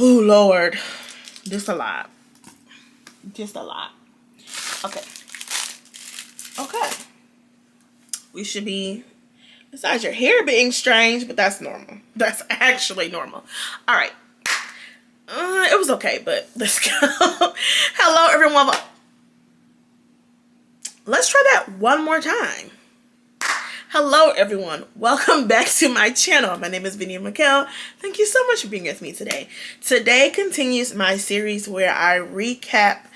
Oh, Lord. Just a lot. Just a lot. Okay. Okay. We should be, besides your hair being strange, but that's normal. That's actually normal. All right. It was okay, but let's go. Hello, everyone. Let's try that one more time. Hello, everyone. Welcome back to my channel. My name is Vinny McKell. Thank you so much for being with me today. Today continues my series where I recap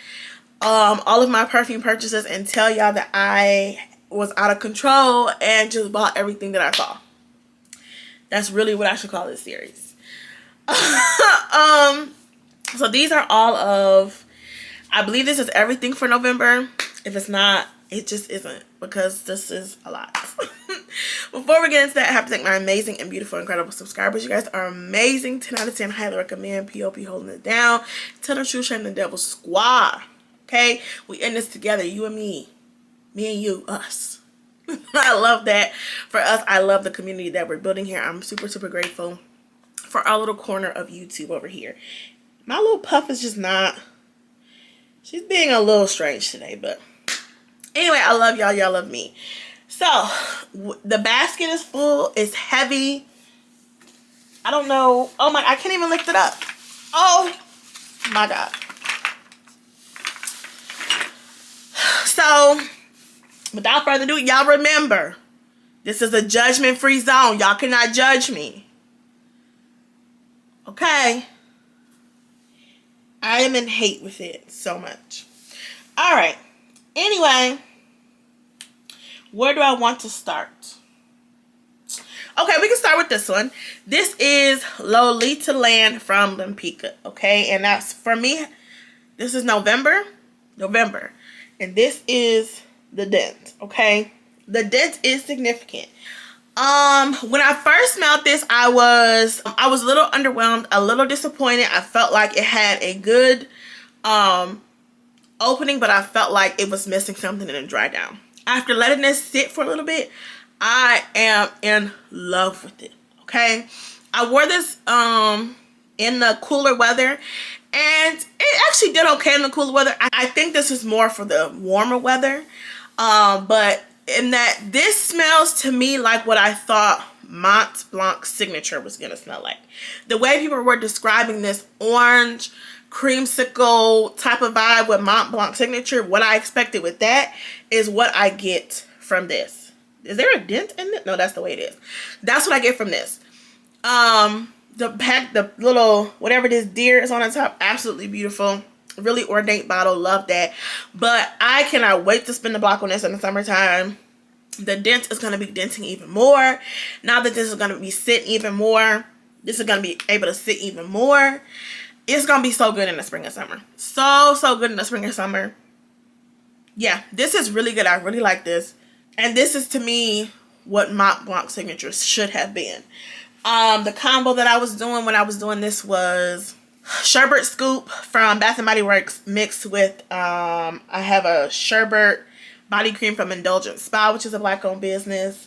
all of my perfume purchases and tell y'all that I was out of control and just bought everything that I saw. That's really what I should call this series. So these are all of, I believe this is everything for November. If it's not, it just isn't, because this is a lot. Before we get into that, I have to thank my amazing and beautiful, incredible subscribers. You guys are amazing. 10 out of 10. Highly recommend. P.O.P. holding it down. Tell the truth, shame the devil squad. Okay? We in this together. You and me. Me and you. Us. I love that. For us, I love the community that we're building here. I'm super, super grateful for our little corner of YouTube over here. My little puff is just not... She's being a little strange today, but... Anyway, I love y'all. Y'all love me. So, the basket is full. It's heavy. I don't know. Oh my, I can't even lift it up. Oh my God. So, without further ado, y'all remember, this is a judgment-free zone. Y'all cannot judge me. Okay? I am in hate with it so much. All right. Anyway, where do I want to start? Okay, we can start with this one. This is Lolita Land from Lempicka, okay? And that's, for me, this is November. And this is the dent, okay? The dent is significant. When I first smelled this, I was a little underwhelmed, a little disappointed. I felt like it had a good, opening, but I felt like it was missing something and it dried down. After letting this sit for a little bit, I am in love with it. Okay, I wore this in the cooler weather, and it actually did okay in the cooler weather. I think this is more for the warmer weather, but in that this smells to me like what I thought Mont Blanc Signature was gonna smell like. The way people were describing this orange creamsicle type of vibe with Mont Blanc Signature, what I expected with that is what I get from this. Is there a dent in it? No, that's the way it is. That's what I get from this. The little whatever this deer is on the top, absolutely beautiful. Really ornate bottle, love that. But I cannot wait to spin the block on this in the summertime. The dent is going to be denting even more. Now that this is going to be sitting even more, this is going to be able to sit even more. It's going to be so good in the spring and summer. So good in the spring and summer. Yeah, this is really good. I really like this. And this is, to me, what Mont Blanc Signature should have been. The combo that I was doing when I was doing this was Sherbet Scoop from Bath & Body Works mixed with, I have a Sherbet body cream from Indulgent Spa, which is a Black-owned business.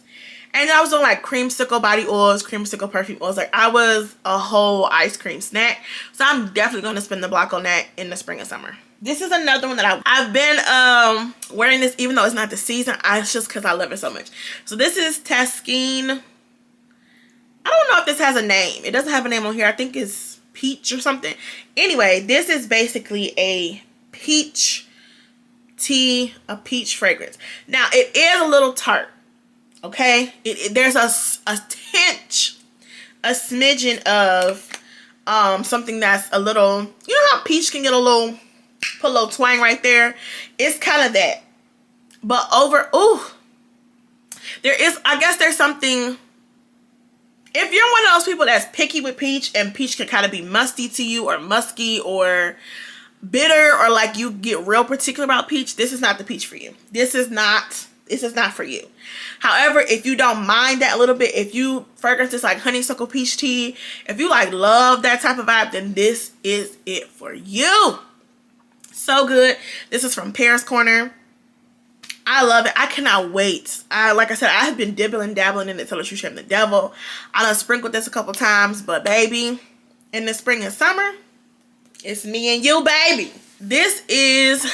And I was doing like creamsicle body oils, creamsicle perfume oils. Like, I was a whole ice cream snack. So I'm definitely going to spend the block on that in the spring and summer. This is another one that I've been wearing this even though it's not the season. It's just because I love it so much. So this is Taskine. I don't know if this has a name. It doesn't have a name on here. I think it's peach or something. Anyway, this is basically a peach tea, a peach fragrance. Now, it is a little tart. Okay, there's a tinge, a smidgen of something that's a little, you know how peach can get a little, put a little twang right there? It's kind of that. But there is, I guess there's something, if you're one of those people that's picky with peach and peach can kind of be musty to you or musky or bitter, or like you get real particular about peach, this is not the peach for you. This is not for you. However, if you don't mind that a little bit, if you fragrances like honeysuckle peach tea, if you like love that type of vibe, then this is it for you. So good. This is from Paris Corner. I love it. I cannot wait. Like I said, I have been dibbling dabbling in it till the truth shame the devil. I done sprinkled this a couple times, but baby, in the spring and summer, It's me and you, baby. This is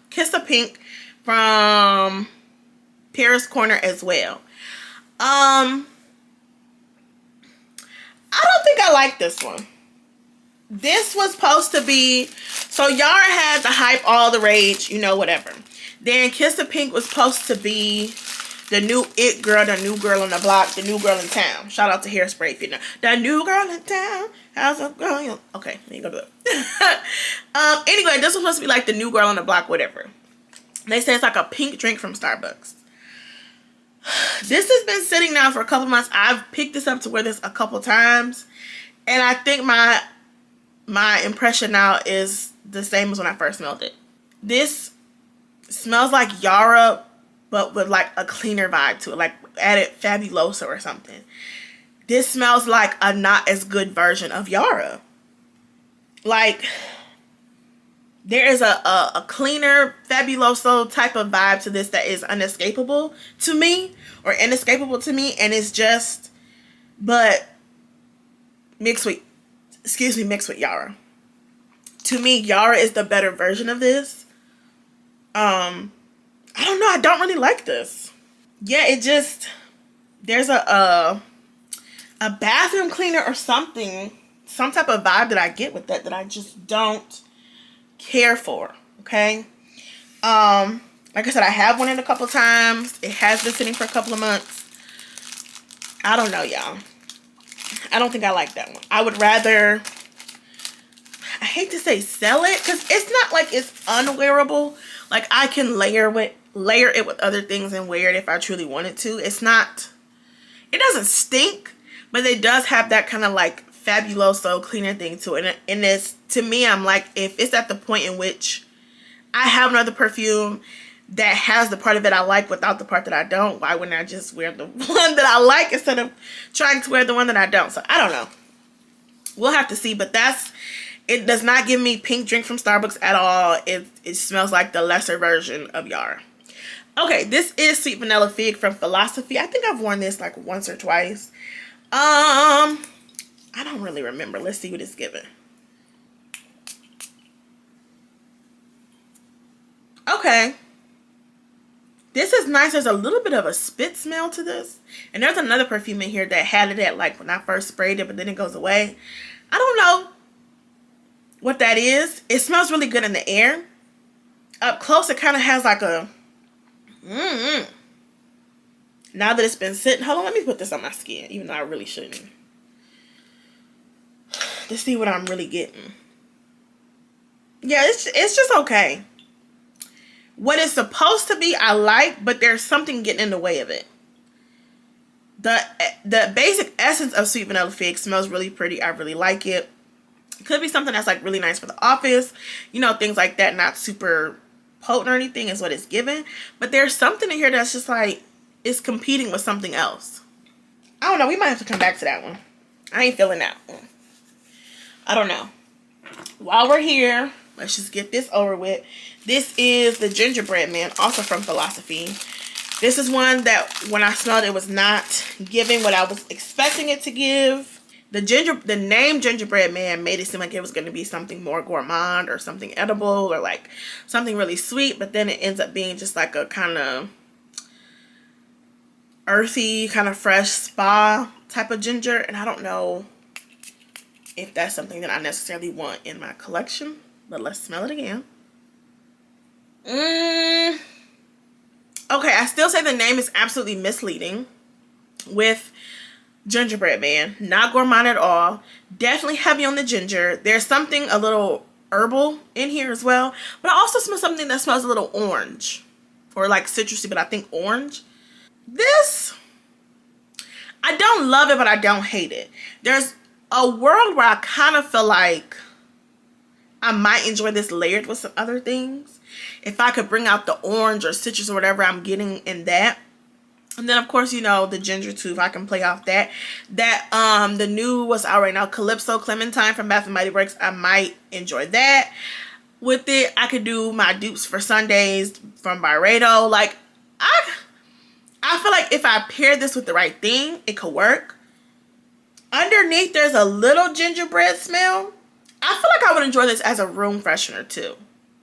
Kiss of Pink from Paris Corner as well. I don't think I like this one. This was supposed to be, so Yara had the hype, all the rage, you know, whatever. Then Kiss of Pink was supposed to be the new it girl, the new girl on the block, the new girl in town. Shout out to Hairspray if you know. The new girl in town. How's it going? Okay, let me go do it. Anyway, this was supposed to be like the new girl on the block, whatever. They say it's like a pink drink from Starbucks. This has been sitting now for a couple months. I've picked this up to wear this a couple times. And I think my impression now is the same as when I first smelled it. This smells like Yara, but with like a cleaner vibe to it, like added Fabuloso or something. This smells like a not as good version of Yara. Like, there is a cleaner Fabuloso type of vibe to this that is unescapable to me, or inescapable to me, and it's just, but mixed with Yara. To me, Yara is the better version of this. I don't know, I don't really like this. Yeah, it just, there's a bathroom cleaner or something, some type of vibe that I get with that I just don't care for, okay? Like I said, I have worn it a couple times. It has been sitting for a couple of months. I don't know, y'all. I don't think I like that one. I would rather, I hate to say sell it, because it's not like it's unwearable. Like, I can layer it with other things and wear it if I truly wanted to. It's not, it doesn't stink, but it does have that kind of like Fabuloso cleaner thing to it. And it's, to me, I'm like, if it's at the point in which I have another perfume that has the part of it I like without the part that I don't, why wouldn't I just wear the one that I like instead of trying to wear the one that I don't? So I don't know. We'll have to see, but it does not give me pink drink from Starbucks at all. It smells like the lesser version of Yara. Okay, this is Sweet Vanilla Fig from Philosophy. I think I've worn this like once or twice. I don't really remember. Let's see what it's given. Okay. This is nice. There's a little bit of a spit smell to this. And there's another perfume in here that had it at like when I first sprayed it, but then it goes away. I don't know what that is. It smells really good in the air. Up close, it kind of has like a Now that it's been sitting, hold on, let me put this on my skin, even though I really shouldn't. To see what I'm really getting. Yeah, it's just okay. What it's supposed to be, I like, but there's something getting in the way of it. The basic essence of Sweet Vanilla Fig smells really pretty. I really like it. It could be something that's like really nice for the office. You know, things like that. Not super potent or anything is what it's given. But there's something in here that's just like, it's competing with something else. I don't know. We might have to come back to that one. I ain't feeling that one. I don't know. While we're here, let's just get this over with. This is the Gingerbread Man, also from Philosophy. This is one that when I smelled it was not giving what I was expecting it to give. The name Gingerbread Man made it seem like it was going to be something more gourmand or something edible or like something really sweet, but then it ends up being just like a kind of earthy, kind of fresh spa type of ginger, and I don't know if that's something that I necessarily want in my collection, but let's smell it again. Okay, I still say the name is absolutely misleading with Gingerbread Man. Not gourmand at all. Definitely heavy on the ginger. There's something a little herbal in here as well, but I also smell something that smells a little orange or like citrusy, but I think orange. This, I don't love it, but I don't hate it. There's a world where I kind of feel like I might enjoy this layered with some other things. If I could bring out the orange or citrus or whatever I'm getting in that. And then, of course, you know, the ginger too, if I can play off that. The new, what's out right now, Calypso Clementine from Bath & Body Works. I might enjoy that. With it, I could do my dupes for Sundays from Byredo. Like, I feel like if I pair this with the right thing, it could work. Underneath, there's a little gingerbread smell. I feel like I would enjoy this as a room freshener too.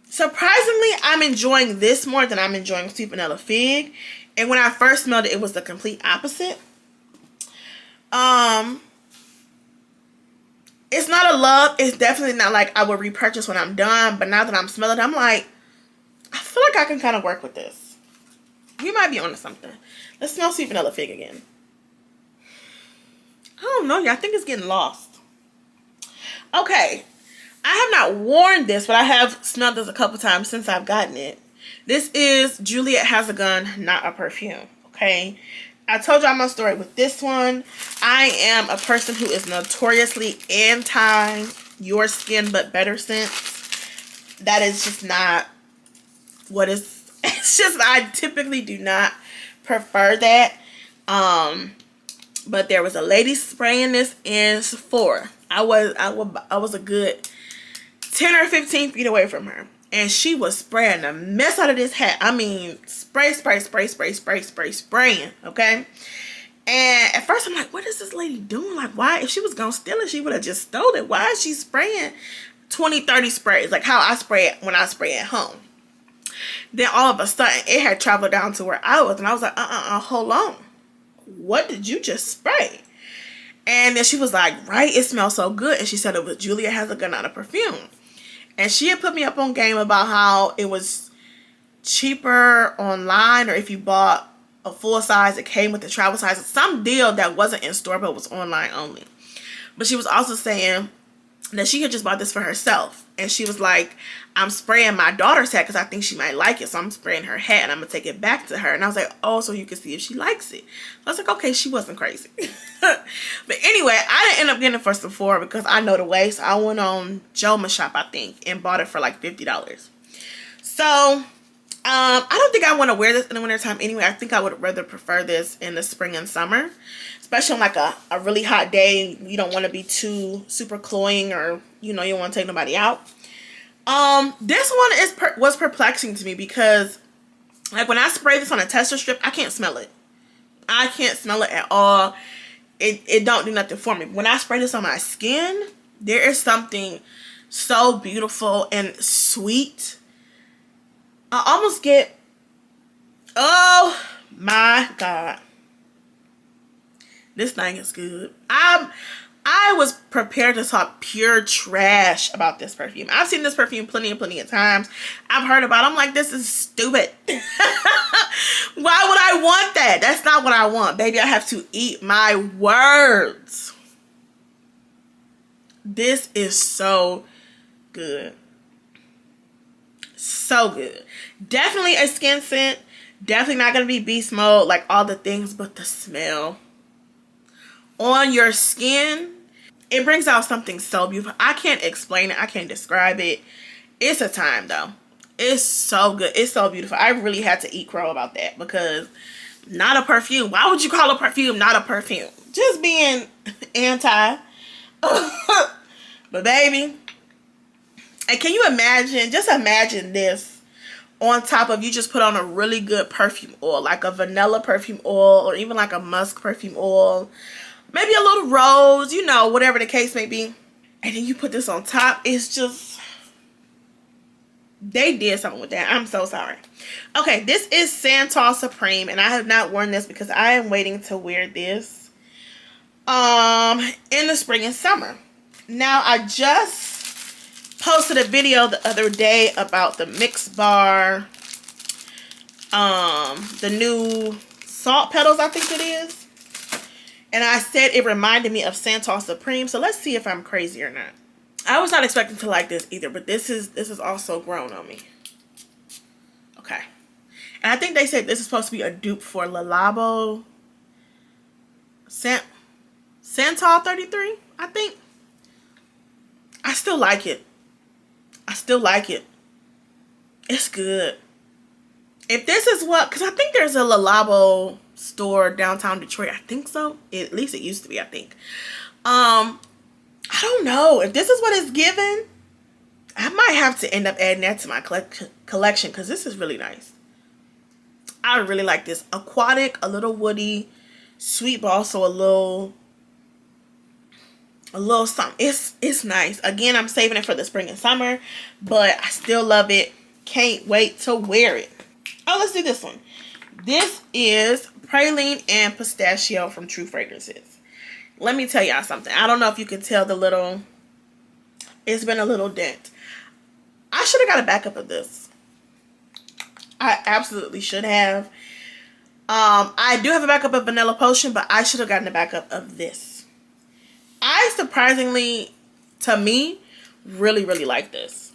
Surprisingly, I'm enjoying this more than I'm enjoying Sweet Vanilla Fig. And when I first smelled it, it was the complete opposite. It's not a love. It's definitely not like I would repurchase when I'm done. But now that I'm smelling it, I'm like, I feel like I can kind of work with this. You might be onto something. Let's smell Sweet Vanilla Fig again. I don't know. I think it's getting lost. Okay. I have not worn this, but I have smelled this a couple times since I've gotten it. This is Juliet Has a Gun, Not a Perfume. Okay. I told y'all my story with this one. I am a person who is notoriously anti your skin but better scents. That is just not what is. It's just I typically do not prefer that. But there was a lady spraying this in Sephora. I was a good 10 or 15 feet away from her. And she was spraying the mess out of this hat. I mean, spraying, okay? And at first I'm like, what is this lady doing? Like, why? If she was going to steal it, she would have just stole it. Why is she spraying 20, 30 sprays? Like how I spray it when I spray at home. Then all of a sudden, it had traveled down to where I was. And I was like, hold on. What did you just spray? And then she was like, right, it smells so good. And she said it was Juliet Has a Gun, Not a Perfume. And she had put me up on game about how it was cheaper online, or if you bought a full size, it came with the travel size. Some deal that wasn't in store but was online only. But she was also saying that she had just bought this for herself. And she was like, I'm spraying my daughter's hat because I think she might like it. So I'm spraying her hat and I'm going to take it back to her. And I was like, oh, so you can see if she likes it. I was like, okay, she wasn't crazy. But anyway, I didn't end up getting it for Sephora because I know the way. So I went on Joma Shop, I think, and bought it for like $50. So I don't think I want to wear this in the winter time anyway. I think I would rather prefer this in the spring and summer. Especially on like a really hot day. You don't want to be too super cloying, or, you know, you don't want to take nobody out. This one was perplexing to me because, like, when I spray this on a tester strip, I can't smell it. I can't smell it at all. It don't do nothing for me. When I spray this on my skin, there is something so beautiful and sweet. I almost get, oh my God. This thing is good. I was prepared to talk pure trash about this perfume. I've seen this perfume plenty of times. I've heard about it. I'm like, this is stupid. Why would I want that? That's not what I want. Baby, I have to eat my words. This is so good. So good. Definitely a skin scent. Definitely not going to be beast mode, like all the things, but the smell on your skin, it brings out something so beautiful. I can't explain it. I can't describe it. It's a time though. It's so good. It's so beautiful. I really had to eat crow about that because not a perfume. Why would you call a perfume not a perfume? Just being anti. But baby, and can you imagine, just imagine this on top of you just put on a really good perfume oil, like a vanilla perfume oil or even like a musk perfume oil. Maybe a little rose, you know, whatever the case may be. And then you put this on top. It's just, they did something with that. I'm so sorry. Okay, this is Santal Supreme. And I have not worn this because I am waiting to wear this in the spring and summer. Now, I just posted a video the other day about the Mix Bar, the new salt petals, I think it is. And I said it reminded me of Santal Supreme. So let's see if I'm crazy or not. I was not expecting to like this either, but this is also grown on me. Okay. And I think they said this is supposed to be a dupe for Le Labo Santal 33, I think. I still like it. I still like it. It's good. If this is what, because I think there's a Le Labo store downtown Detroit. I think so. At least it used to be, I think. I don't know. If this is what it's given, I might have to end up adding that to my collection because this is really nice. I really like this. Aquatic, a little woody, sweet, but also a little a little something. It's nice. Again, I'm saving it for the spring and summer, but I still love it. Can't wait to wear it. Oh, let's do this one. This is Praline and Pistachio from True Fragrances. Let me tell y'all something. I don't know if you can tell the little, it's been a little dent. I should have got a backup of this. I absolutely should have. I do have a backup of Vanilla Potion, but I should have gotten a backup of this. I surprisingly, to me, really, really like this.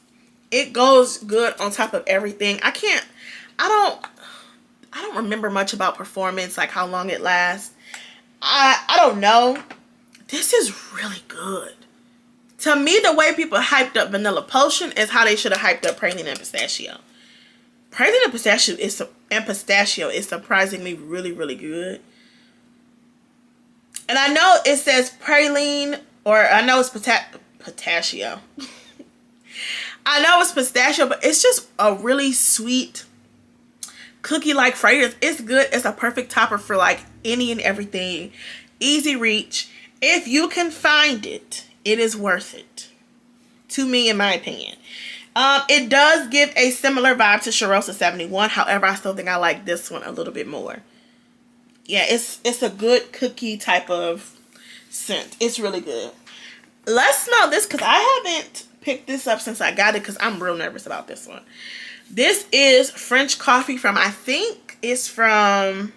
It goes good on top of everything. I don't remember much about Performance, like how long it lasts. I don't know. This is really good. To me, the way people hyped up Vanilla Potion is how they should have hyped up Praline and Pistachio. Praline and Pistachio is surprisingly really, really good. And I know it says Praline, or I know it's Pistachio. I know it's pistachio, but it's just a really sweet cookie-like fragrance. It's good. It's a perfect topper for like any and everything. Easy reach. If you can find it, it is worth it. To me, in my opinion. It does give a similar vibe to Charosta 71. However, I still think I like this one a little bit more. Yeah, it's a good cookie type of scent. It's really good. Let's smell this because I haven't picked this up since I got it because I'm real nervous about this one. This is French Coffee from, I think it's from,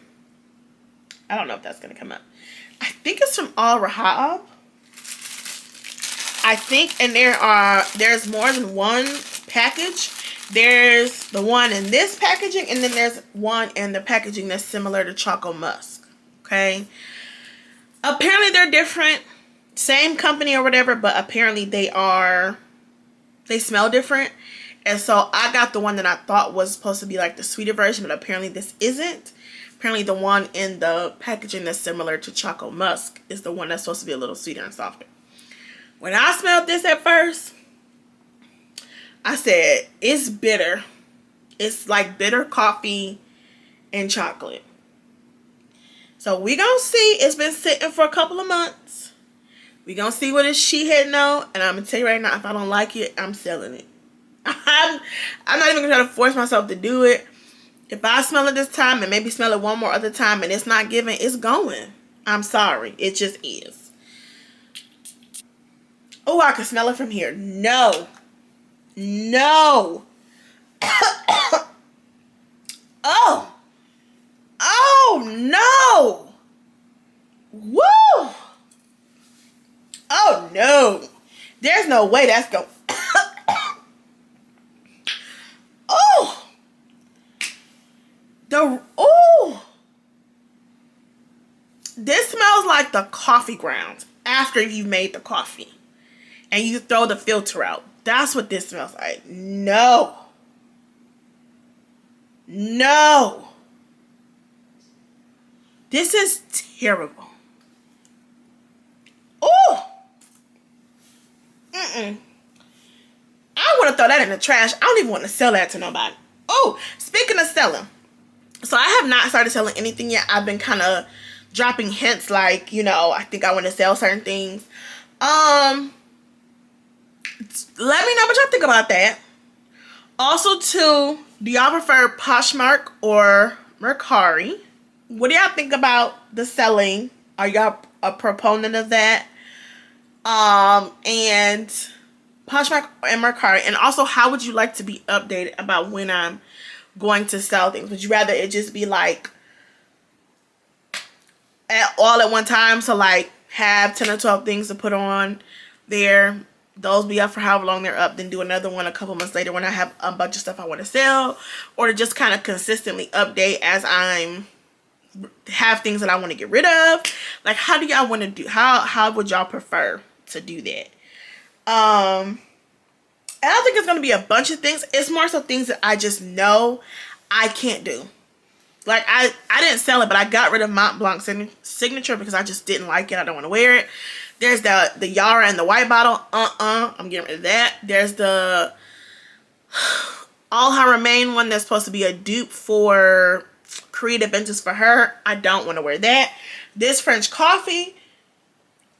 I don't know if that's going to come up. I think it's from Al Rahab. I think, and there's more than one package. There's the one in this packaging, and then there's one in the packaging that's similar to Choco Musk. Okay. Apparently they're different. Same company or whatever, but apparently they smell different. And so I got the one that I thought was supposed to be like the sweeter version, but apparently this isn't. Apparently the one in the packaging that's similar to Choco Musk is the one that's supposed to be a little sweeter and softer. When I smelled this at first, I said, it's bitter. It's like bitter coffee and chocolate. So we gonna see. It's been sitting for a couple of months. We gonna see what is she hitting on. And I'm gonna tell you right now, if I don't like it, I'm selling it. I'm not even gonna try to force myself to do it. If I smell it this time and maybe smell it one more other time and it's not giving, it's going. I'm sorry. It just is. Oh, I can smell it from here. No. No. Oh. Oh, no. Woo. Oh, no. There's no way that's going. Oh. Oh. This smells like the coffee grounds after you've made the coffee. And you throw the filter out. That's what this smells like. No. No. This is terrible. Oh. I want to throw that in the trash. I don't even want to sell that to nobody. Oh, speaking of selling. So I have not started selling anything yet. I've been kind of dropping hints like, you know, I think I want to sell certain things. Let me know what y'all think about that. Also, too, do y'all prefer Poshmark or Mercari? What do y'all think about the selling? Are y'all a proponent of that? And Poshmark and Mercari. And also, how would you like to be updated about when I'm going to sell things? Would you rather it just be like all at one time? So like have 10 or 12 things to put on there. Those be up for however long they're up. Then do another one a couple months later when I have a bunch of stuff I want to sell. Or to just kind of consistently update as I'm have things that I want to get rid of. Like, how do y'all want to do? How would y'all prefer to do that? And I don't think it's going to be a bunch of things. It's more so things that I just know I can't do. Like, I didn't sell it, but I got rid of Mont Blanc Signature because I just didn't like it. I don't want to wear it. There's the Yara and the white bottle. I'm getting rid of that. There's the All Her Remain one that's supposed to be a dupe for Creative Ventures for her. I don't want to wear that. This French Coffee,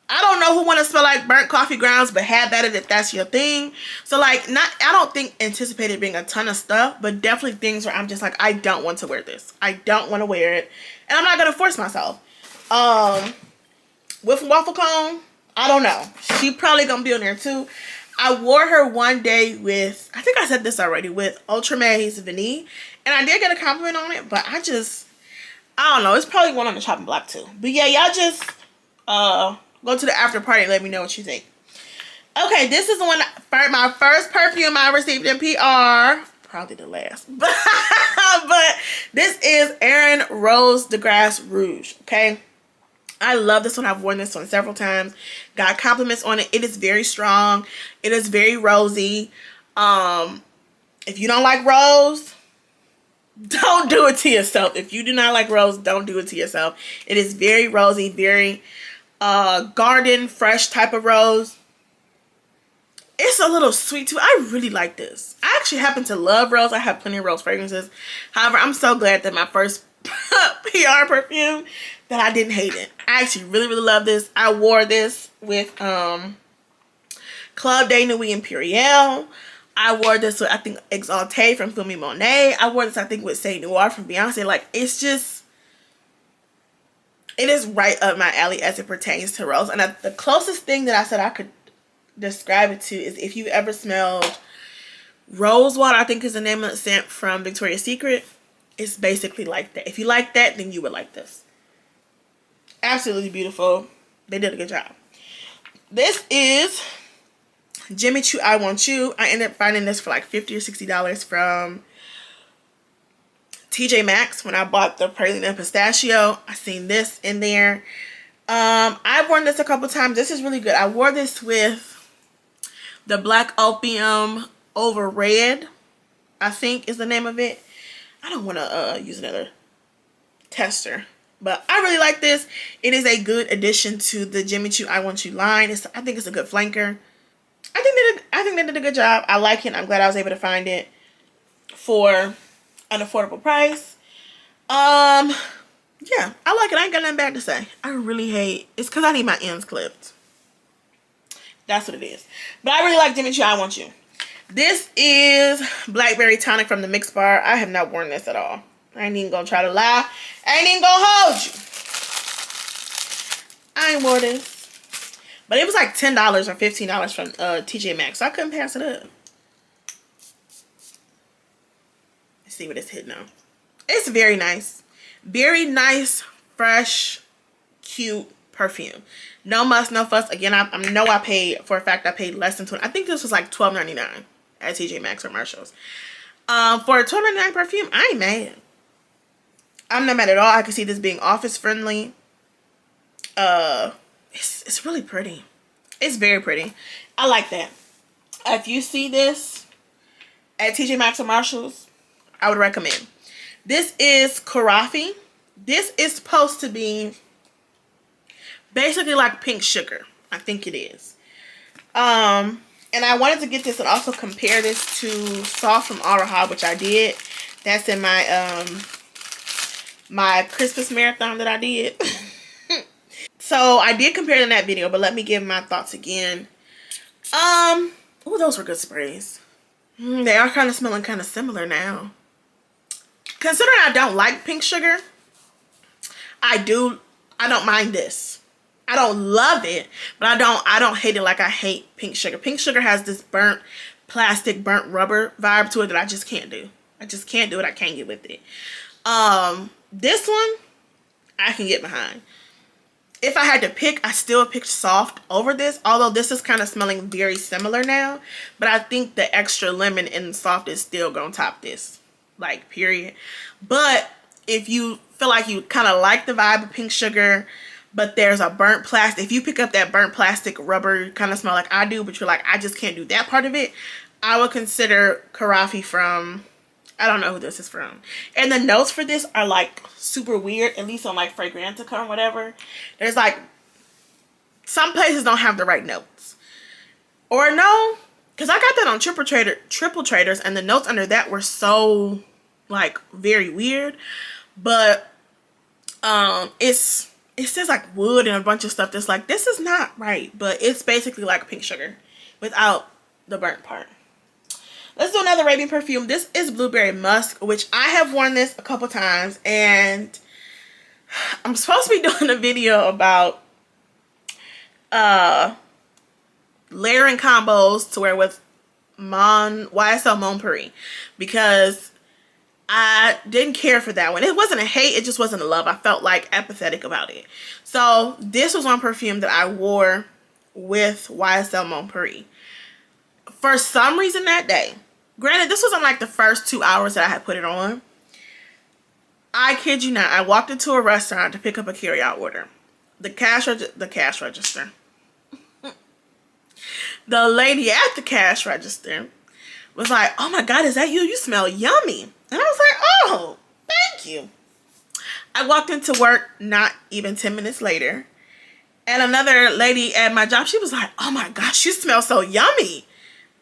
I don't know who want to smell like burnt coffee grounds, but have at it if that's your thing. So like, not, I don't think anticipated being a ton of stuff, but definitely things where I'm just like, I don't want to wear this. I don't want to wear it, and I'm not gonna force myself. With waffle cone, I don't know. She probably gonna be on there too. I wore her one day with, I think I said this already, with Ultra Maze Vanille, and I did get a compliment on it, but I don't know. It's probably one on the chopping block too. But yeah, y'all just go to the after party and let me know what you think. Okay, this is my first perfume I received in PR. Probably the last. But this is Erin Rose de Grasse Rouge. Okay. I love this one. I've worn this one several times. Got compliments on it. It is very strong. It is very rosy. If you don't like rose, don't do it to yourself. If you do not like rose, don't do it to yourself. It is very rosy, very garden fresh type of rose. It's a little sweet too. I really like this. I actually happen to love rose. I have plenty of rose fragrances. However, I'm so glad that my first PR perfume that I didn't hate it. I actually really, really love this. I wore this with Club de Nuit Imperial. I wore this with, I think, Exalté from Fumi Monet. I wore this, I think, with Saint Noir from Beyonce. Like, it's just, it is right up my alley as it pertains to rose. And the closest thing that I said I could describe it to is if you ever smelled rose water, I think is the name of the scent from Victoria's Secret. It's basically like that. If you like that, then you would like this. Absolutely beautiful. They did a good job. This is Jimmy Choo I Want You. I ended up finding this for like $50 or $60 from TJ Maxx when I bought the Praline and Pistachio. I seen this in there. I've worn this a couple times. This is really good. I wore this with the Black Opium Over Red, I think is the name of it. I don't want to use another tester, but I really like this. It is a good addition to the Jimmy Choo I Want You line. I think it's a good flanker. I think they did a good job. I like it. I'm glad I was able to find it for an affordable price. Yeah, I like it. I ain't got nothing bad to say. I really hate, it's because I need my ends clipped. That's what it is. But I really like Jimmy Choo I Want You. This is Blackberry Tonic from the Mix Bar. I have not worn this at all. I ain't even gonna try to lie. I ain't even gonna hold you. I ain't wore this. But it was like $10 or $15 from TJ Maxx. So I couldn't pass it up. Let's see what it's hitting on. It's very nice. Very nice, fresh, cute perfume. No muss, no fuss. Again, I know I paid, for a fact, I paid less than $20. I think this was like $12.99 at TJ Maxx or Marshalls. For a $12.99 perfume, I ain't mad. I'm not mad at all. I can see this being office friendly. It's really pretty. It's very pretty. I like that. If you see this at TJ Maxx or Marshalls, I would recommend. This is Karafi. This is supposed to be basically like pink sugar. I think it is. And I wanted to get this and also compare this to Soft from Aroha, which I did. That's in my my Christmas marathon that I did. So I did compare it in that video, but let me give my thoughts again. Oh, those were good sprays. They are kind of smelling kind of similar now. Considering I don't like pink sugar, I don't mind this. I don't love it, but I don't hate it like I hate pink sugar. Pink sugar has this burnt plastic, burnt rubber vibe to it that I just can't do. I just can't do it. I can't get with it. This one, I can get behind. If I had to pick, I still picked Soft over this, although this is kind of smelling very similar now. But I think the extra lemon in Soft is still going to top this. Like, period. But if you feel like you kind of like the vibe of pink sugar, but there's a burnt plastic, if you pick up that burnt plastic rubber kind of smell like I do, but you're like, I just can't do that part of it, I would consider Karafi from, I don't know who this is from. And the notes for this are like super weird, at least on like Fragrantica or whatever. There's like, some places don't have the right notes. Or no, because I got that on Triple Traders, and the notes under that were so like very weird. But it's it says like wood and a bunch of stuff that's like, this is not right, but it's basically like pink sugar without the burnt part. Let's do another Arabian perfume. This is Blueberry Musk, which I have worn this a couple times, and I'm supposed to be doing a video about layering combos to wear with YSL Mon Paris, because I didn't care for that one. It wasn't a hate, it just wasn't a love. I felt like apathetic about it. So this was one perfume that I wore with YSL Mon Paris. For some reason that day, granted this wasn't like the first 2 hours that I had put it on, I kid you not, I walked into a restaurant to pick up a carry-out order. The cash register. The lady at the cash register was like, oh my God, is that you? You smell yummy. And I was like, oh, thank you. I walked into work not even 10 minutes later, and another lady at my job, she was like, oh my gosh, you smell so yummy.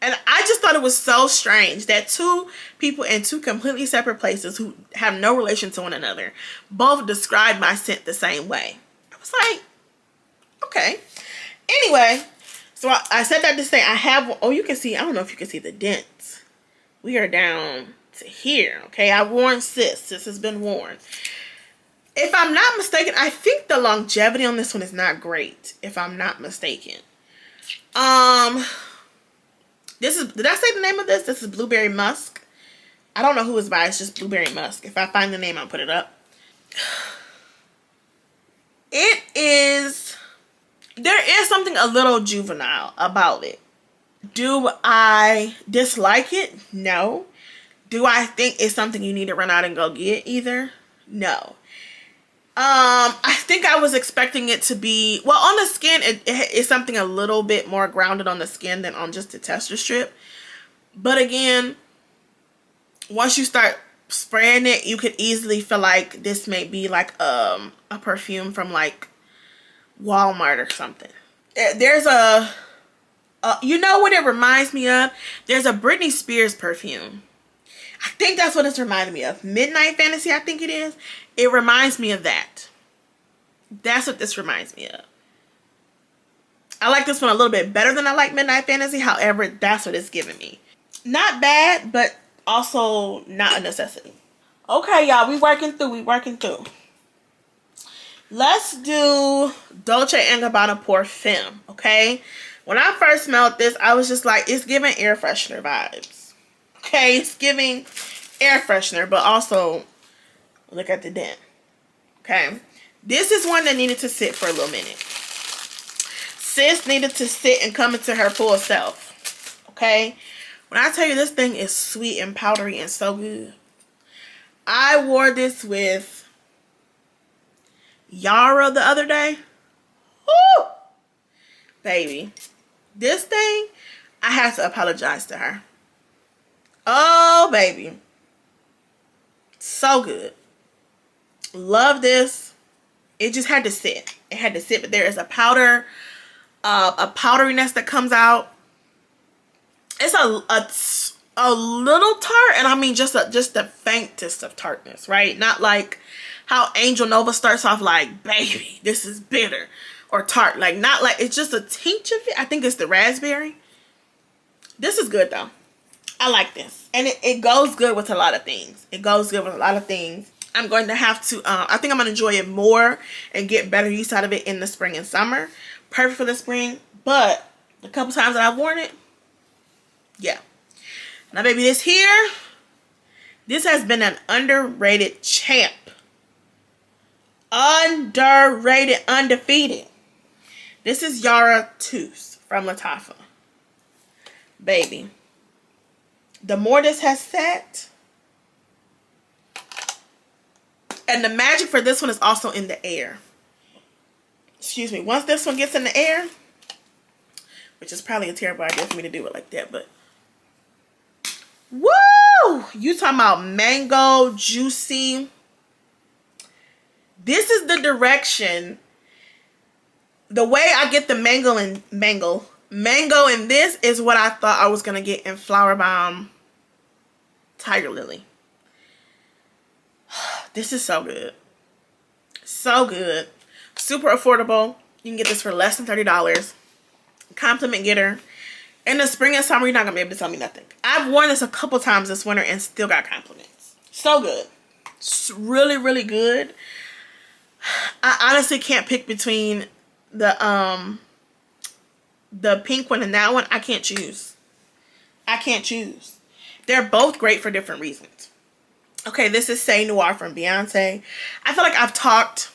And I just thought it was so strange that two people in two completely separate places who have no relation to one another both described my scent the same way. I was like, okay. Anyway, so I said that to say I have, oh, you can see, I don't know if you can see the dents. We are down to here, okay? I worn Sis. Sis has been worn. If I'm not mistaken, I think the longevity on this one is not great, if I'm not mistaken. This is, did I say the name of this? This is Blueberry Musk. I don't know who it's by. It's just Blueberry Musk. If I find the name, I'll put it up. It is, there is something a little juvenile about it. Do I dislike it? No. Do I think it's something you need to run out and go get either? No. I think I was expecting it to be, well, on the skin, it's something a little bit more grounded on the skin than on just the tester strip. But again, once you start spraying it, you could easily feel like this may be like a perfume from like Walmart or something. There's you know what it reminds me of? There's a Britney Spears perfume. I think that's what it's reminding me of. Midnight Fantasy, I think it is. It reminds me of that. That's what this reminds me of. I like this one a little bit better than I like Midnight Fantasy. However, that's what it's giving me. Not bad, but also not a necessity. Okay, y'all, we working through. Let's do Dolce & Gabbana Perfume, okay? When I first smelled this, I was just like, it's giving air freshener vibes. Okay, it's giving air freshener, but also look at the dent. Okay, this is one that needed to sit for a little minute. Sis needed to sit and come into her full self. Okay, when I tell you this thing is sweet and powdery and so good. I wore this with Yara the other day. Woo! Baby, this thing, I had to apologize to her. Oh, baby. So good. Love this. It just had to sit. It had to sit, but there is a powder, a powderiness that comes out. It's a little tart, and I mean just the faintest of tartness, right? Not like how Angel Nova starts off like, baby, this is bitter or tart. Like, not like, it's just a tinge of it. I think it's the raspberry. This is good though. I like this. And it goes good with a lot of things. It goes good with a lot of things. I'm going to have to, I think I'm going to enjoy it more and get better use out of it in the spring and summer. Perfect for the spring. But the couple times that I've worn it, yeah. Now, baby, this here, this has been an underrated champ. Underrated, undefeated. This is Yara Tous from Lattafa. Baby. The more this has set, and the magic for this one is also in the air. Excuse me. Once this one gets in the air, which is probably a terrible idea for me to do it like that, but woo! You talking about mango, juicy. This is the direction. The way I get the mango in this is what I thought I was going to get in Flower Bomb Tiger Lily. This is so good. So good. Super affordable. You can get this for less than $30. Compliment getter. In the spring and summer, you're not going to be able to tell me nothing. I've worn this a couple times this winter and still got compliments. So good. It's really, really good. I honestly can't pick between the pink one and that one. I can't choose. I can't choose. They're both great for different reasons. Okay, this is Say Noir from Beyonce. I feel like I've talked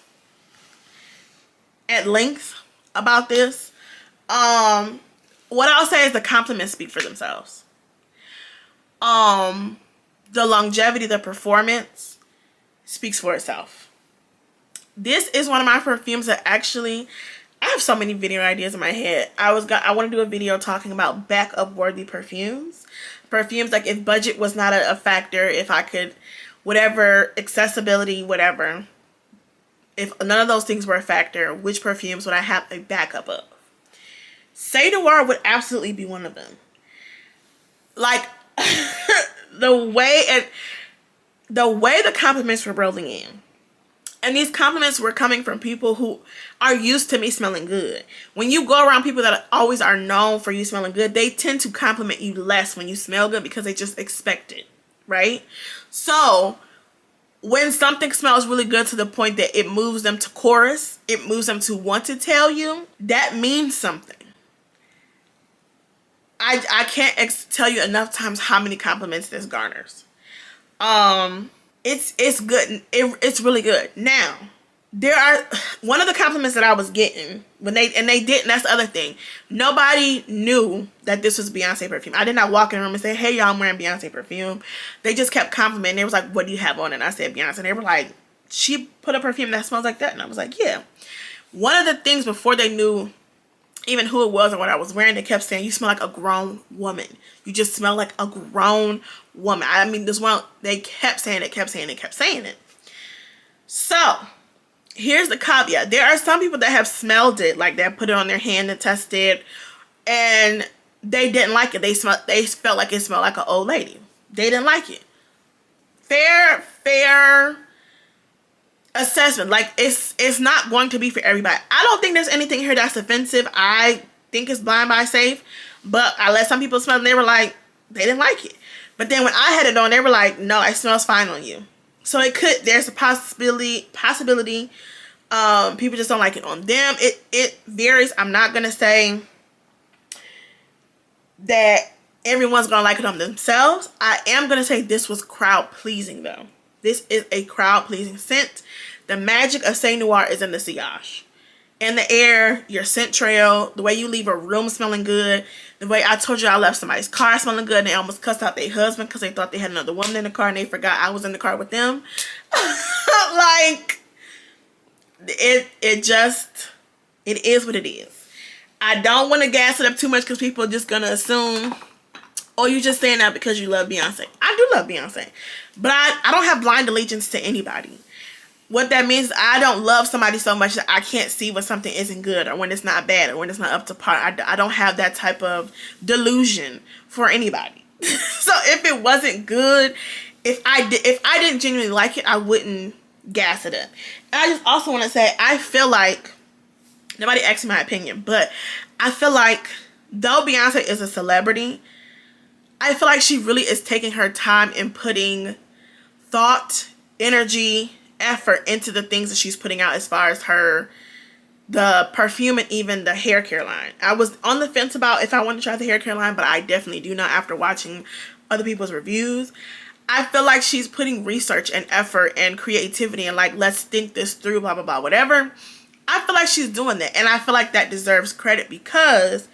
at length about this. What I'll say is the compliments speak for themselves. The longevity, the performance speaks for itself. This is one of my perfumes that actually, I have so many video ideas in my head. I want to do a video talking about backup worthy perfumes. Perfumes, like if budget was not a factor, if I could, whatever, accessibility, whatever. If none of those things were a factor, which perfumes would I have a backup of? Say Noir would absolutely be one of them. Like, the way the compliments were rolling in. And these compliments were coming from people who are used to me smelling good. When you go around people that always are known for you smelling good, they tend to compliment you less when you smell good because they just expect it, right? So, when something smells really good to the point that it moves them to chorus, it moves them to want to tell you, that means something. I can't tell you enough times how many compliments this garners. It's good. It's really good. Now, there are one of the compliments that I was getting when they didn't. That's the other thing. Nobody knew that this was Beyonce perfume. I did not walk in the room and say, "Hey, y'all, I'm wearing Beyonce perfume." They just kept complimenting. They was like, "What do you have on?" And I said, "Beyonce." And they were like, "She put a perfume that smells like that." And I was like, "Yeah." One of the things before they knew even who it was or what I was wearing, they kept saying, "You smell like a grown woman. You just smell like a grown woman." I mean, this one, they kept saying it. So, here's the caveat. There are some people that have smelled it, like they put it on their hand and tested, and they didn't like it. They felt like it smelled like an old lady. They didn't like it. Fair assessment. Like, it's not going to be for everybody. I don't think there's anything here that's offensive. I think it's blind buy safe, but I let some people smell and they were like, they didn't like it. But then when I had it on, they were like, "No, it smells fine on you." So there's a possibility people just don't like it on them. It varies. I'm not gonna say that everyone's gonna like it on themselves. I am gonna say this was crowd pleasing though. This is a crowd pleasing scent. The magic of Say Noir is in the sillage. In the air, your scent trail, the way you leave a room smelling good, the way I told you I left somebody's car smelling good and they almost cussed out their husband because they thought they had another woman in the car and they forgot I was in the car with them. Like, it is what it is. I don't want to gas it up too much because people are just going to assume, "Oh, you just saying that because you love Beyonce." I do love Beyonce, but I don't have blind allegiance to anybody. What that means is I don't love somebody so much that I can't see when something isn't good or when it's not bad or when it's not up to par. I don't have that type of delusion for anybody. So if it wasn't good, if I didn't genuinely like it, I wouldn't gas it up. And I just also want to say, I feel like, nobody asked my opinion, but I feel like though Beyonce is a celebrity, I feel like she really is taking her time and putting thought, energy, effort into the things that she's putting out as far as the perfume and even the hair care line. I was on the fence about if I wanted to try the hair care line, but I definitely do not after watching other people's reviews. I feel like she's putting research and effort and creativity and like, let's think this through, blah, blah, blah, whatever. I feel like she's doing that. And I feel like that deserves credit because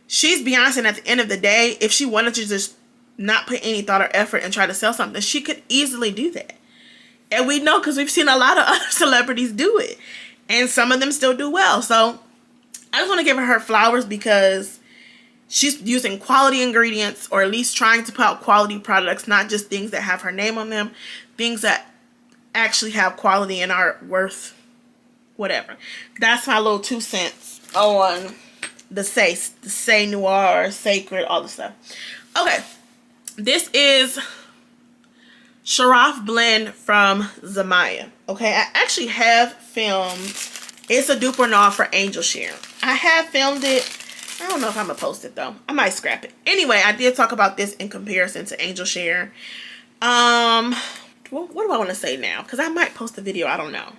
she's Beyonce, and at the end of the day, if she wanted to just not put any thought or effort and try to sell something, she could easily do that. And we know because we've seen a lot of other celebrities do it. And some of them still do well. So I just want to give her flowers because she's using quality ingredients, or at least trying to put out quality products, not just things that have her name on them. Things that actually have quality and are worth whatever. That's my little 2 cents on the Say Noir, Sacred, all the stuff. Okay. This is Sharaf blend from Zamaya. Okay, I actually have filmed It's a dupe or not for Angel Share. I have filmed it. I don't know if I'm going to post it though. I might scrap it. Anyway, I did talk about this in comparison to Angel Share. What do I want to say now? Because I might post a video. I don't know.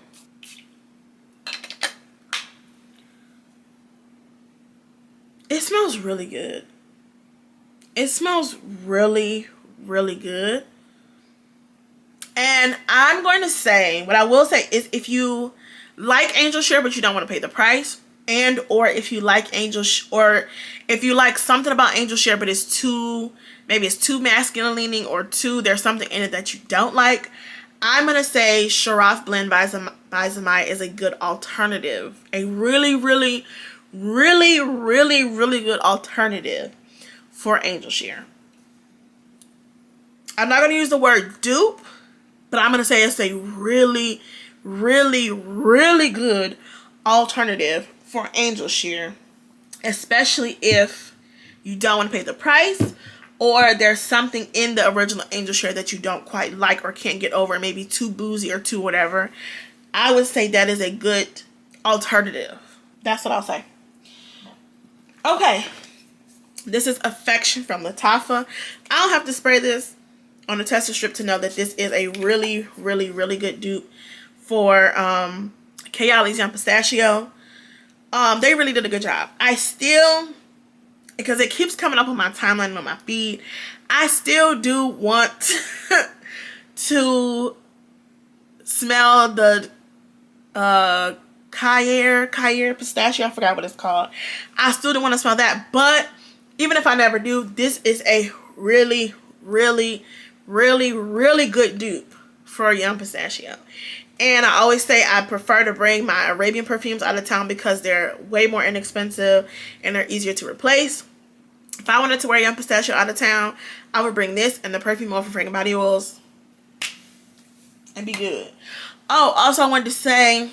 It smells really good. It smells really, really good. And I'm going to say, what I will say is, if you like Angel Share but you don't want to pay the price, and or if you like or if you like something about Angel Share but it's too, maybe it's too masculine leaning, or there's something in it that you don't like, I'm going to say Sharaf Blend by Zamai is a good alternative. A really, really, really, really, really good alternative for Angel Share. I'm not going to use the word dupe, but I'm going to say it's a really, really, really good alternative for Angel Share, especially if you don't want to pay the price, or there's something in the original Angel Share that you don't quite like or can't get over, maybe too boozy or too whatever. I would say that is a good alternative. That's what I'll say. Okay. This is Affection from Lattafa. I don't have to spray this on the tester strip to know that this is a really, really, really good dupe for Kayali's Young Pistachio. They really did a good job. I still, because it keeps coming up on my timeline and on my feed, I still do want to smell the Kayer Pistachio. I forgot what it's called. I still do want to smell that, but even if I never do, this is a really, really, really, really good dupe for Young Pistachio. And I always say I prefer to bring my Arabian perfumes out of town because they're way more inexpensive and they're easier to replace. If I wanted to wear Young Pistachio out of town, I would bring this and the Perfume oil from Fragrant Body Oils and be good. Oh, also I wanted to say,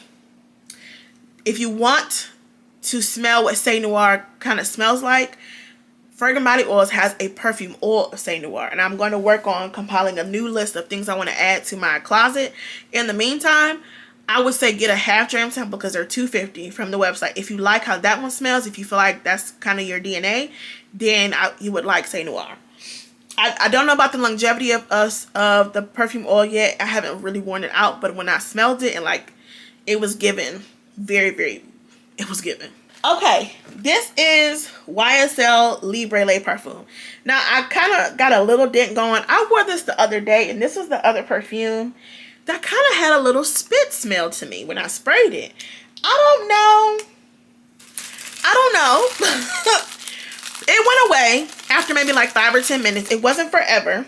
if you want to smell what Say Noir kind of smells like, Fragrant Body Oils has a perfume oil of Say Noir, and I'm going to work on compiling a new list of things I want to add to my closet. In the meantime, I would say get a half gram sample because they're $2.50 from the website. If you like how that one smells, if you feel like that's kind of your DNA, then you would like Say Noir. I don't know about the longevity of the perfume oil yet. I haven't really worn it out, but when I smelled it, and like, it was given very, very, it was given. Okay, this is YSL Libre Le Parfum. Now, I kind of got a little dent going. I wore this the other day, and this was the other perfume that kind of had a little spit smell to me when I sprayed it. I don't know. It went away after maybe like 5 or 10 minutes. It wasn't forever.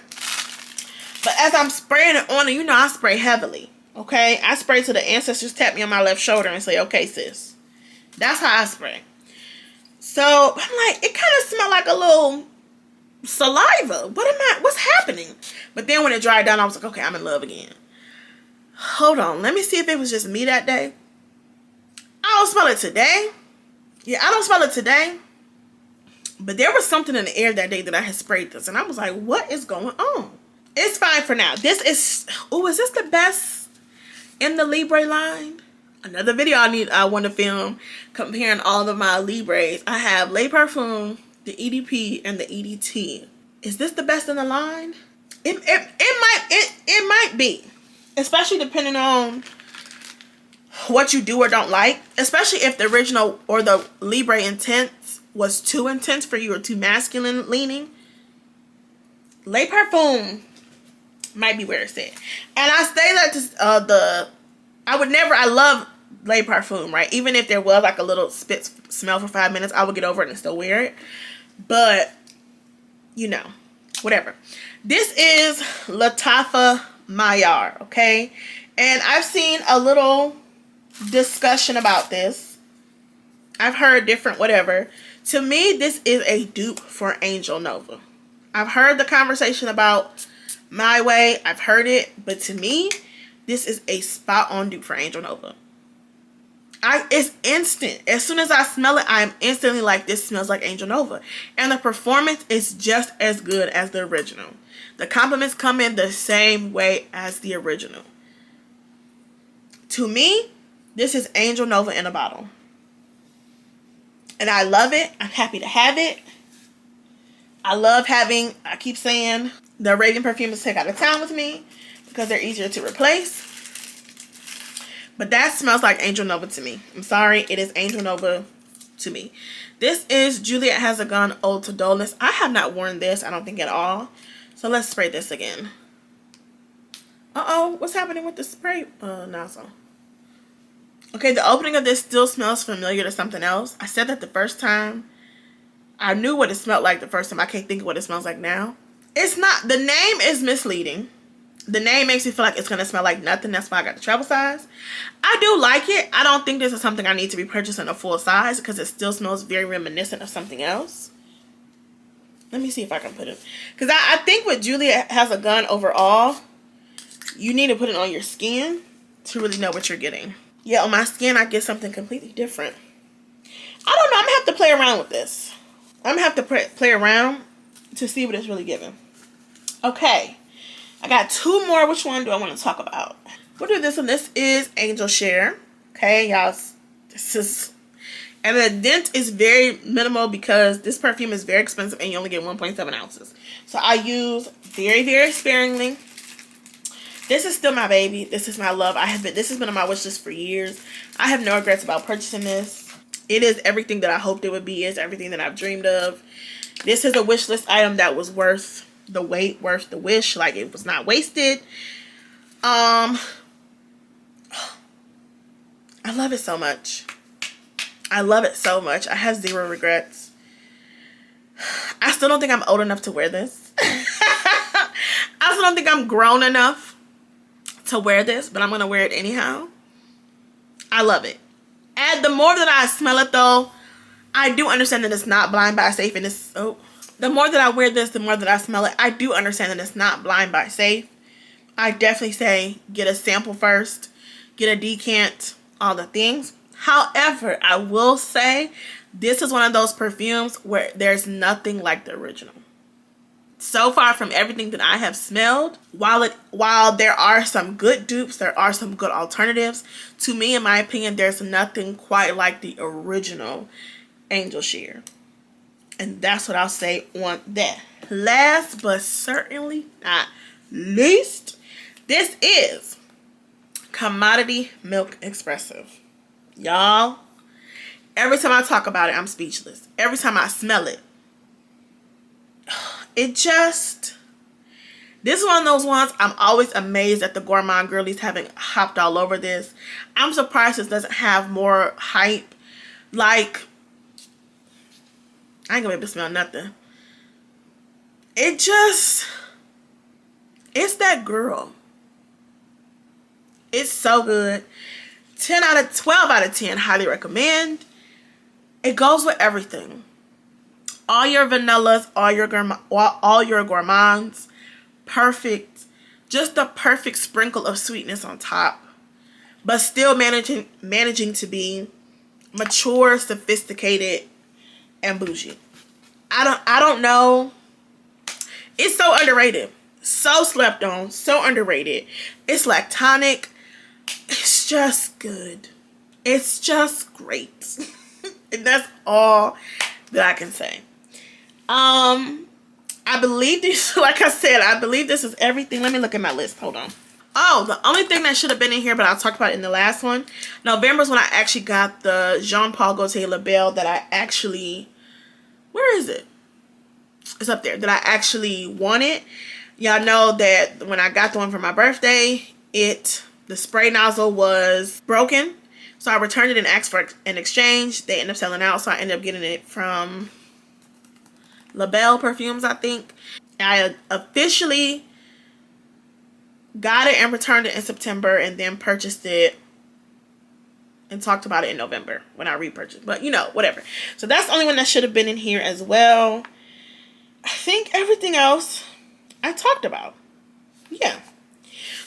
But as I'm spraying it on, and you know I spray heavily, okay? I spray till the ancestors tap me on my left shoulder and say, okay, sis. That's how I spray. So I'm like, it kind of smelled like a little saliva. What's happening? But then when it dried down, I was like, okay, I'm in love again. Hold on, let me see if it was just me that day. I don't smell it today. Yeah, I don't smell it today. But there was something in the air that day that I had sprayed this, and I was like, what is going on? It's fine for now. This is, oh, is this the best in the Libre line? Another video I want to film comparing all of my Libres. I have Le Parfum, the EDP, and the EDT. Is this the best in the line? It might be, especially depending on what you do or don't like. Especially if the original or the Libre Intense was too intense for you or too masculine leaning. Le Parfum might be where it's at. And I say that to I love Le Parfum, right? Even if there was like a little spit smell for 5 minutes, I would get over it and still wear it. But, you know, whatever. This is Lattafa Maillard, okay? And I've seen a little discussion about this. I've heard different whatever. To me, this is a dupe for Angel Nova. I've heard the conversation about My Way. I've heard it. But to me, this is a spot-on dupe for Angel Nova. It's instant. As soon as I smell it, I'm instantly like, this smells like Angel Nova. And the performance is just as good as the original. The compliments come in the same way as the original. To me, This is Angel Nova in a bottle. And I love it. I'm happy to have it. I love having, I keep saying, the Arabian perfumes take out of town with me because they're easier to replace. But that smells like Angel Nova to me. I'm sorry, it is Angel Nova to me. This is Juliet Has a Gun Ode to Dullness. I have not worn this, I don't think, at all. So let's spray this again. Uh-oh, what's happening with the spray nozzle? Okay, the opening of this still smells familiar to something else. I said that the first time. I knew what it smelled like the first time. I can't think of what it smells like now. It's not, the name is misleading. The name makes me feel like it's going to smell like nothing. That's why I got the travel size. I do like it. I don't think this is something I need to be purchasing a full size because it still smells very reminiscent of something else. Let me see if I can put it. Because I think with Juliet Has a Gun overall, you need to put it on your skin to really know what you're getting. Yeah, on my skin, I get something completely different. I don't know. I'm going to have to play around with this. I'm going to have to play around to see what it's really giving. Okay. I got two more. Which one do I want to talk about? We'll do this one. This is Angel Share. Okay, y'all. This is... And the dent is very minimal because this perfume is very expensive and you only get 1.7 ounces. So I use very, very sparingly. This is still my baby. This is my love. This has been on my wish list for years. I have no regrets about purchasing this. It is everything that I hoped it would be. It's everything that I've dreamed of. This is a wish list item that was worth the wait, worth the wish. Like, it was not wasted. I love it so much. I love it so much. I have zero regrets. I still don't think I'm old enough to wear this. I still don't think I'm grown enough to wear this, but I'm going to wear it anyhow. I love it. And the more that I smell it, though, I do understand that it's not blind buy safe. And it's, the more that I wear this, the more that I smell it, I do understand that it's not blind buy safe. I definitely say get a sample first, get a decant, all the things. However, I will say this is one of those perfumes where there's nothing like the original. So far from everything that I have smelled, while there are some good dupes, there are some good alternatives, to me, in my opinion, there's nothing quite like the original Angel Share. And that's what I'll say on that. Last but certainly not least, this is Commodity Milk Expressive. Y'all, every time I talk about it, I'm speechless. Every time I smell it, this is one of those ones I'm always amazed at the gourmand girlies having hopped all over this. I'm surprised this doesn't have more hype. Like, I ain't gonna be able to smell nothing. It's that girl. It's so good. 12 out of 10, highly recommend. It goes with everything. All your vanillas, all your gourmands, perfect. Just the perfect sprinkle of sweetness on top, but still managing to be mature, sophisticated, and bougie. I don't know. It's so underrated, so slept on, so underrated. It's lactonic. It's just good. It's just great. And that's all that I can say. I believe this, like I said, I believe this is everything. Let me look at my list. Hold on. Oh, the only thing that should have been in here, but I talked about it in the last one. November is when I actually got the Jean Paul Gaultier Label that I actually, where is it? It's up there, that I actually wanted. Y'all know that when I got the one for my birthday, the spray nozzle was broken. So I returned it and asked for an exchange. They ended up selling out, so I ended up getting it from Label Perfumes, I think. I officially got it and returned it in September, and then purchased it and talked about it in November when I repurchased. But, you know, whatever. So that's the only one that should have been in here as well. I think everything else I talked about. Yeah.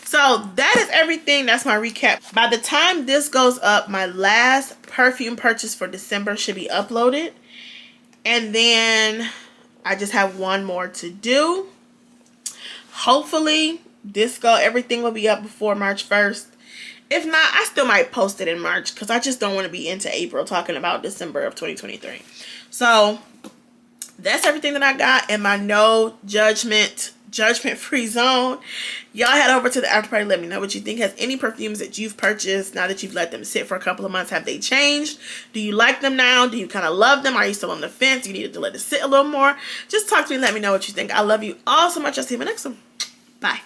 So that is everything. That's my recap. By the time this goes up, my last perfume purchase for December should be uploaded. And then I just have one more to do. Hopefully everything will be up before March 1st. If not, I still might post it in March because I just don't want to be into April talking about December of 2023. So that's everything that I got in my no judgment free zone. Y'all head over to the after party. Let me know what you think. Has any perfumes that you've purchased, now that you've let them sit for a couple of months, have they changed? Do you like them now? Do you kind of love them? Are you still on the fence? You needed to let it sit a little more? Just talk to me. Let me know what you think. I love you all so much. I'll see you in my next one. Bye.